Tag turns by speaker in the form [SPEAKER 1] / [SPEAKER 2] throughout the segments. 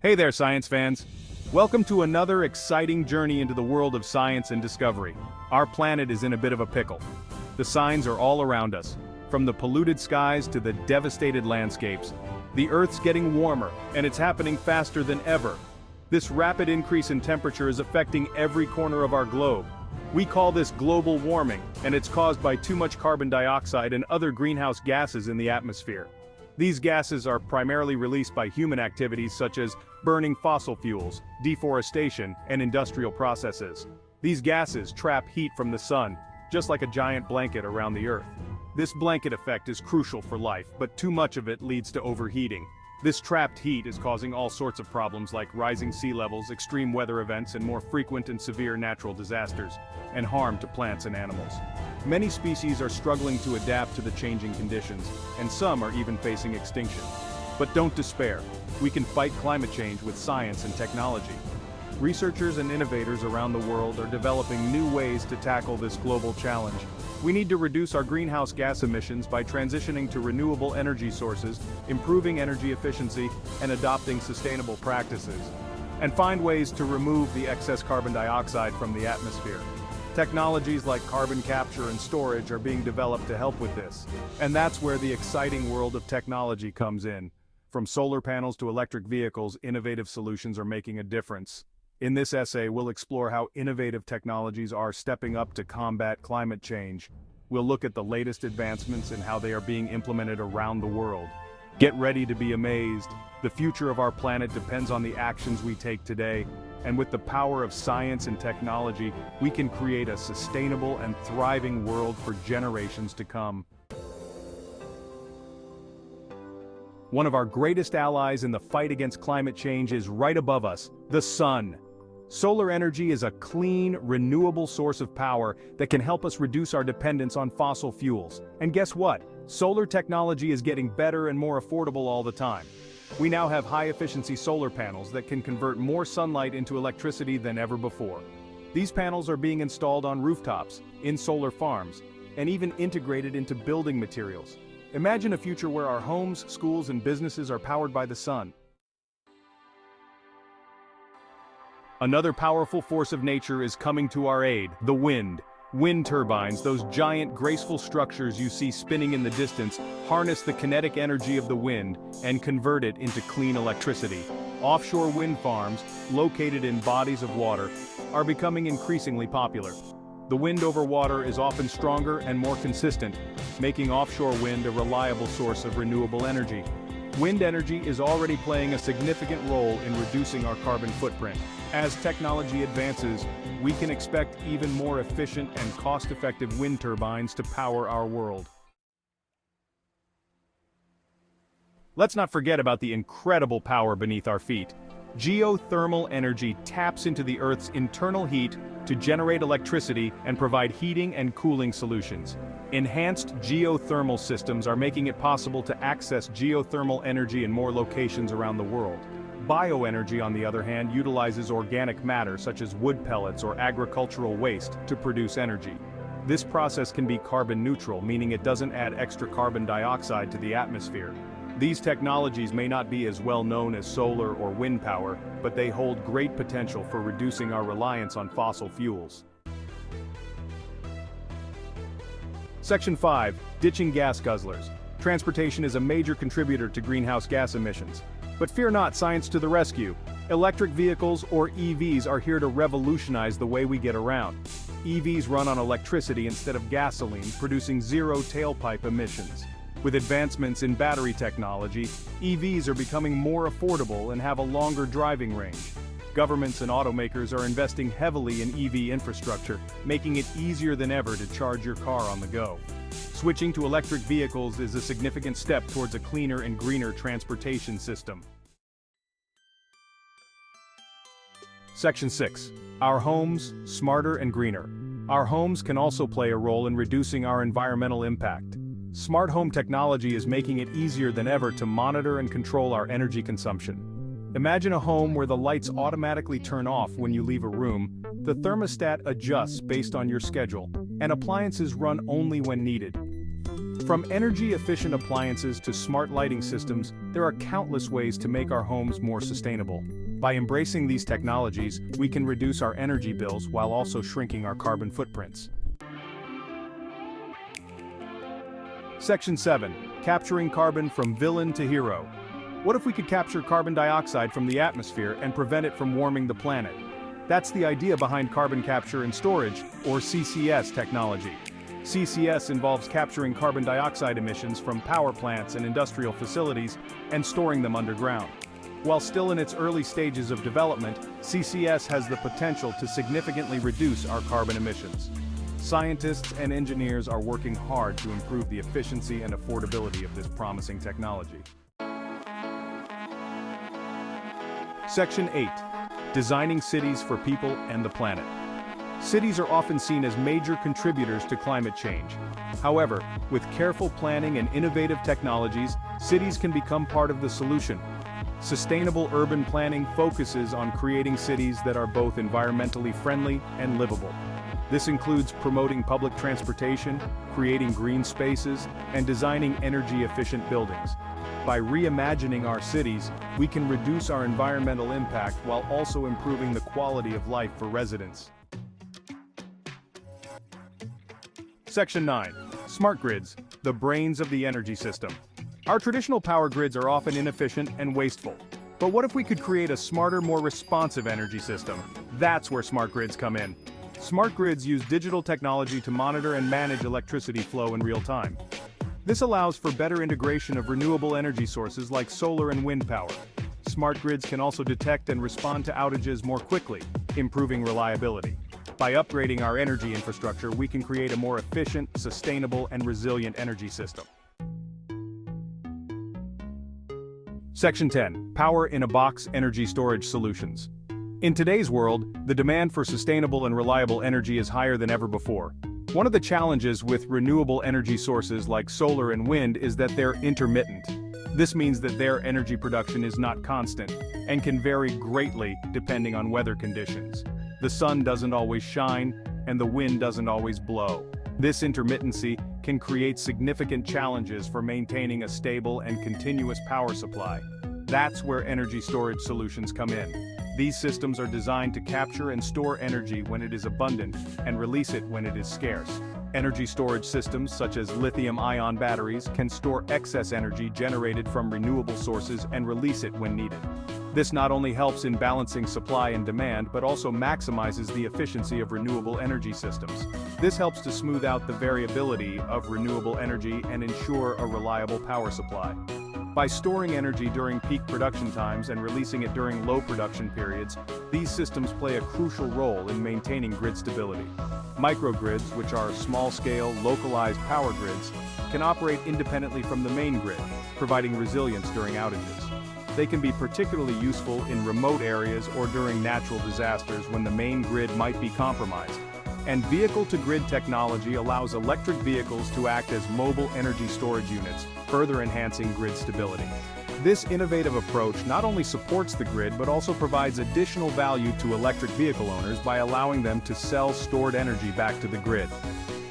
[SPEAKER 1] Hey there, science fans! Welcome to another exciting journey into the world of science and discovery. Our planet is in a bit of a pickle. The signs are all around us, from the polluted skies to the devastated landscapes. The Earth's getting warmer, and it's happening faster than ever. This rapid increase in temperature is affecting every corner of our globe. We call this global warming, and it's caused by too much carbon dioxide and other greenhouse gases in the atmosphere. These gases are primarily released by human activities such as burning fossil fuels, deforestation, and industrial processes. These gases trap heat from the sun, just like a giant blanket around the Earth. This blanket effect is crucial for life, but too much of it leads to overheating. This trapped heat is causing all sorts of problems like rising sea levels, extreme weather events, and more frequent and severe natural disasters, and harm to plants and animals. Many species are struggling to adapt to the changing conditions, and some are even facing extinction. But don't despair. We can fight climate change with science and technology. Researchers and innovators around the world are developing new ways to tackle this global challenge. We need to reduce our greenhouse gas emissions by transitioning to renewable energy sources, improving energy efficiency, and adopting sustainable practices. And find ways to remove the excess carbon dioxide from the atmosphere. Technologies like carbon capture and storage are being developed to help with this. And that's where the exciting world of technology comes in. From solar panels to electric vehicles, innovative solutions are making a difference. In this essay, we'll explore how innovative technologies are stepping up to combat climate change. We'll look at the latest advancements and how they are being implemented around the world. Get ready to be amazed. The future of our planet depends on the actions we take today, and with the power of science and technology, we can create a sustainable and thriving world for generations to come. One of our greatest allies in the fight against climate change is right above us, the sun. Solar energy is a clean, renewable source of power that can help us reduce our dependence on fossil fuels. And guess what? Solar technology is getting better and more affordable all the time. We now have high-efficiency solar panels that can convert more sunlight into electricity than ever before. These panels are being installed on rooftops, in solar farms, and even integrated into building materials. Imagine a future where our homes, schools, and businesses are powered by the sun. Another powerful force of nature is coming to our aid, the wind. Wind turbines, those giant graceful structures you see spinning in the distance, harness the kinetic energy of the wind and convert it into clean electricity. Offshore wind farms, located in bodies of water, are becoming increasingly popular. The wind over water is often stronger and more consistent, making offshore wind a reliable source of renewable energy. Wind energy is already playing a significant role in reducing our carbon footprint. As technology advances, we can expect even more efficient and cost-effective wind turbines to power our world. Let's not forget about the incredible power beneath our feet. Geothermal energy taps into the Earth's internal heat to generate electricity and provide heating and cooling solutions. Enhanced geothermal systems are making it possible to access geothermal energy in more locations around the world. Bioenergy, on the other hand, utilizes organic matter such as wood pellets or agricultural waste to produce energy. This process can be carbon neutral, meaning it doesn't add extra carbon dioxide to the atmosphere. These technologies may not be as well known as solar or wind power, but they hold great potential for reducing our reliance on fossil fuels. Section 5. Ditching gas guzzlers. Transportation is a major contributor to greenhouse gas emissions. But fear not, science to the rescue. Electric vehicles, or EVs, are here to revolutionize the way we get around. EVs run on electricity instead of gasoline, producing zero tailpipe emissions. With advancements in battery technology, EVs are becoming more affordable and have a longer driving range. Governments and automakers are investing heavily in EV infrastructure, making it easier than ever to charge your car on the go. Switching to electric vehicles is a significant step towards a cleaner and greener transportation system. Section 6. Our homes, smarter and greener. Our homes can also play a role in reducing our environmental impact. Smart home technology is making it easier than ever to monitor and control our energy consumption. Imagine a home where the lights automatically turn off when you leave a room, the thermostat adjusts based on your schedule, and appliances run only when needed. From energy-efficient appliances to smart lighting systems, there are countless ways to make our homes more sustainable. By embracing these technologies, we can reduce our energy bills while also shrinking our carbon footprints. Section 7. Capturing carbon from villain to hero. What if we could capture carbon dioxide from the atmosphere and prevent it from warming the planet? That's the idea behind carbon capture and storage, or CCS technology. CCS involves capturing carbon dioxide emissions from power plants and industrial facilities and storing them underground. While still in its early stages of development, CCS has the potential to significantly reduce our carbon emissions. Scientists and engineers are working hard to improve the efficiency and affordability of this promising technology. Section 8. Designing cities for people and the planet. Cities are often seen as major contributors to climate change. However, with careful planning and innovative technologies, cities can become part of the solution. Sustainable urban planning focuses on creating cities that are both environmentally friendly and livable. This includes promoting public transportation, creating green spaces, and designing energy-efficient buildings. By reimagining our cities, we can reduce our environmental impact while also improving the quality of life for residents. Section 9. Smart grids, the brains of the energy system. Our traditional power grids are often inefficient and wasteful. But what if we could create a smarter, more responsive energy system? That's where smart grids come in. Smart grids use digital technology to monitor and manage electricity flow in real time. This allows for better integration of renewable energy sources like solar and wind power. Smart grids can also detect and respond to outages more quickly, improving reliability. By upgrading our energy infrastructure, we can create a more efficient, sustainable, and resilient energy system. Section 10. Power in a Box Energy Storage Solutions. In today's world, the demand for sustainable and reliable energy is higher than ever before. One of the challenges with renewable energy sources like solar and wind is that they're intermittent. This means that their energy production is not constant and can vary greatly depending on weather conditions. The sun doesn't always shine, and the wind doesn't always blow. This intermittency can create significant challenges for maintaining a stable and continuous power supply. That's where energy storage solutions come in. These systems are designed to capture and store energy when it is abundant and release it when it is scarce. Energy storage systems such as lithium-ion batteries can store excess energy generated from renewable sources and release it when needed. This not only helps in balancing supply and demand but also maximizes the efficiency of renewable energy systems. This helps to smooth out the variability of renewable energy and ensure a reliable power supply. By storing energy during peak production times and releasing it during low production periods, these systems play a crucial role in maintaining grid stability. Microgrids, which are small-scale, localized power grids, can operate independently from the main grid, providing resilience during outages. They can be particularly useful in remote areas or during natural disasters when the main grid might be compromised. And vehicle-to-grid technology allows electric vehicles to act as mobile energy storage units, further enhancing grid stability. This innovative approach not only supports the grid but also provides additional value to electric vehicle owners by allowing them to sell stored energy back to the grid.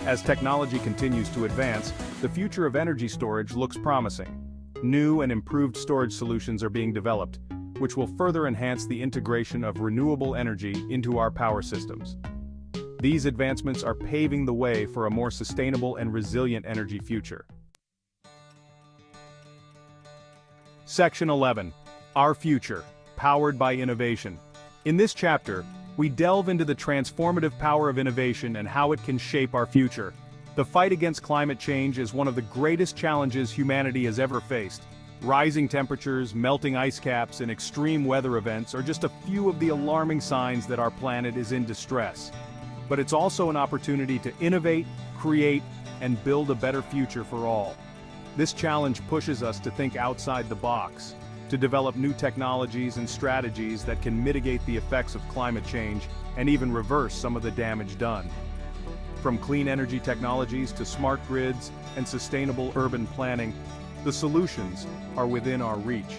[SPEAKER 1] As technology continues to advance, the future of energy storage looks promising. New and improved storage solutions are being developed, which will further enhance the integration of renewable energy into our power systems. These advancements are paving the way for a more sustainable and resilient energy future. Section 11. Our Future, Powered by Innovation. In this chapter, we delve into the transformative power of innovation and how it can shape our future. The fight against climate change is one of the greatest challenges humanity has ever faced. Rising temperatures, melting ice caps, and extreme weather events are just a few of the alarming signs that our planet is in distress. But it's also an opportunity to innovate, create, and build a better future for all. This challenge pushes us to think outside the box, to develop new technologies and strategies that can mitigate the effects of climate change and even reverse some of the damage done. From clean energy technologies to smart grids and sustainable urban planning, the solutions are within our reach.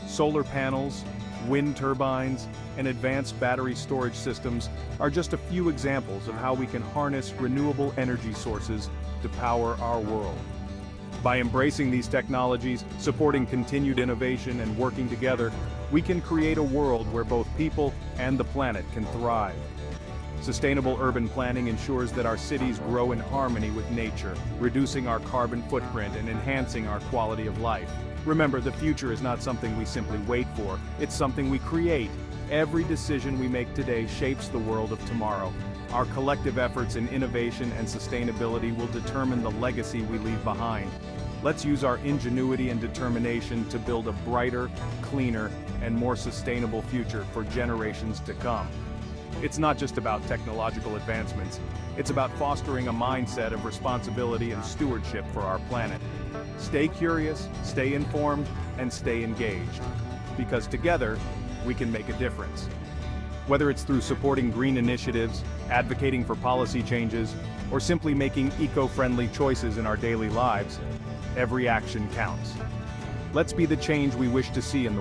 [SPEAKER 1] Solar panels, wind turbines, and advanced battery storage systems are just a few examples of how we can harness renewable energy sources to power our world. By embracing these technologies, supporting continued innovation, and working together, we can create a world where both people and the planet can thrive. Sustainable urban planning ensures that our cities grow in harmony with nature, reducing our carbon footprint and enhancing our quality of life. Remember, the future is not something we simply wait for, it's something we create. Every decision we make today shapes the world of tomorrow. Our collective efforts in innovation and sustainability will determine the legacy we leave behind. Let's use our ingenuity and determination to build a brighter, cleaner, and more sustainable future for generations to come. It's not just about technological advancements, it's about fostering a mindset of responsibility and stewardship for our planet. Stay curious, stay informed, and stay engaged. Because together, we can make a difference. Whether it's through supporting green initiatives, advocating for policy changes, or simply making eco-friendly choices in our daily lives, every action counts. Let's be the change we wish to see in the